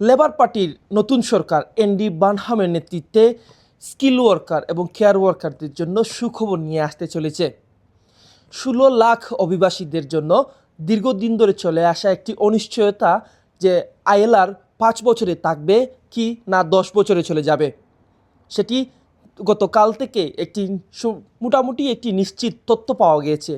Labour পার্টির নতুন সরকার ND বানহামের নেতৃত্বে স্কিল ওয়ার্কার এবং কেয়ার ওয়ার্কারদের জন্য সুখবর নিয়ে আসতে চলেছে। 16 লাখ অভিবাসীদের জন্য দীর্ঘদিন ধরে চলে আসা একটি অনিশ্চয়তা যে আইএলআর 5 বছরে থাকবে কি না 10 বছরে চলে যাবে, সেটি গতকাল থেকে মোটামুটি একটি নিশ্চিত তথ্য পাওয়া গিয়েছে।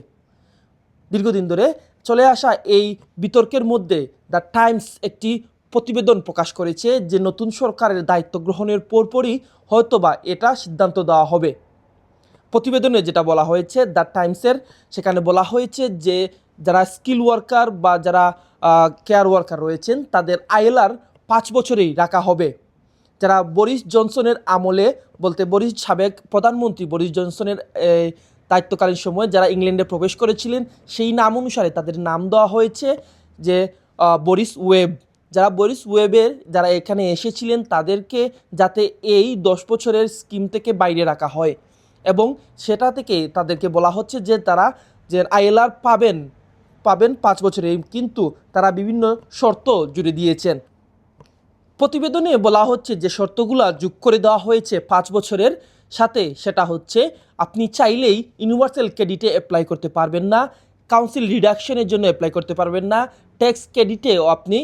দীর্ঘদিন ধরে চলে আসা এই বিতর্কের মধ্যে দ্য টাইমস একটি প্রতিবেদন প্রকাশ করেছে যে নতুন সরকারের দায়িত্ব গ্রহণের পরপরই হয়তোবা এটা সিদ্ধান্ত দেওয়া হবে। প্রতিবেদনে যেটা বলা হয়েছে দ্য টাইমসের, সেখানে বলা হয়েছে যে যারা স্কিল ওয়ার্কার বা যারা কেয়ার ওয়ার্কার রয়েছেন তাদের আইএলআর 5 বছরেই রাখা হবে। যারা বরিস জনসনের আমলে, বলতে সাবেক প্রধানমন্ত্রী বরিস জনসনের দায়িত্বকালীন সময়ে যারা ইংল্যান্ডে প্রবেশ করেছিলেন সেই নাম অনুসারে তাদের নাম দেওয়া হয়েছে যে বরিস ওয়েব। যারা বরিস ওয়েবের যারা এখানে এসেছিলেন তাদেরকে যাতে এই 10 বছরের স্কিম থেকে বাইরে রাখা হয় এবং সেটা থেকে তাদেরকে বলা হচ্ছে যে তারা যে আইএলআর পাবেন 5 বছরে, কিন্তু তারা বিভিন্ন শর্ত জুড়ে দিয়েছেন। প্রতিবেদনে বলা হচ্ছে যে শর্তগুলো যোগ করে দেওয়া হয়েছে 5 বছরের সাথে, সেটা হচ্ছে আপনি চাইলেই ইউনিভার্সাল ক্রেডিটে অ্যাপ্লাই করতে পারবেন না, কাউন্সিল রিডাকশনের জন্য অ্যাপ্লাই করতে পারবেন না, ট্যাক্স ক্রেডিটেও আপনি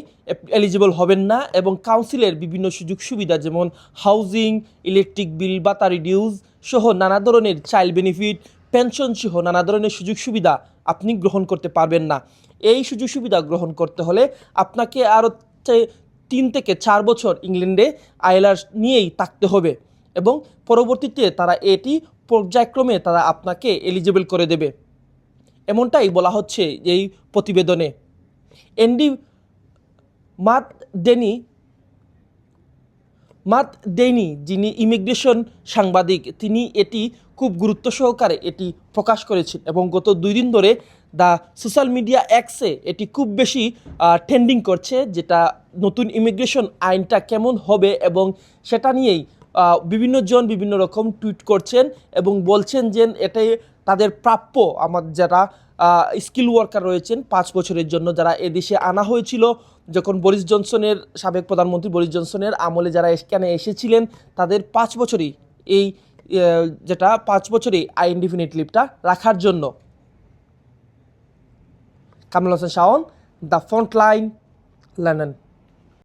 এলিজিবল হবেন না এবং কাউন্সিলের বিভিন্ন সুযোগ সুবিধা যেমন হাউজিং, ইলেকট্রিক বিল, ভাতা রিডিউস সহ নানা ধরনের চাইল্ড বেনিফিট, পেনশন সহ নানা ধরনের সুযোগ সুবিধা আপনি গ্রহণ করতে পারবেন না। এই সুযোগ সুবিধা গ্রহণ করতে হলে আপনাকে আরও 3 থেকে 4 বছর ইংল্যান্ডে আইএলআর নিয়েই থাকতে হবে এবং পরবর্তীতে তারা এটি পর্যায়ক্রমে তারা আপনাকে এলিজিবল করে দেবে, এমনটাই বলা হচ্ছে এই প্রতিবেদনে। এনডি মাত ডেনি যিনি ইমিগ্রেশন সাংবাদিক, তিনি এটি খুব গুরুত্ব সহকারে এটি প্রকাশ করেছেন এবং গত 2 দিন ধরে দ্য সোশ্যাল মিডিয়া এক্সে এটি খুব বেশি ট্রেন্ডিং করছে, যেটা নতুন ইমিগ্রেশন আইনটা কেমন হবে এবং সেটা নিয়েই বিভিন্ন জন বিভিন্ন রকম টুইট করছেন এবং বলছেন যে এটাই তাদের প্রাপ্য। আমার যারা স্কিল ওয়ার্কার রয়েছেন 5 বছরের জন্য যারা এদেশে আনা হয়েছিল যখন বরিস জনসনের, সাবেক প্রধানমন্ত্রী বরিস জনসনের আমলে যারা এখানে এসেছিলেন তাদের 5 বছরই এই যেটা 5 বছরই ইনডিফিনিট লিভটা রাখার জন্য। Kamrul Hasan Shaon, the frontline, London.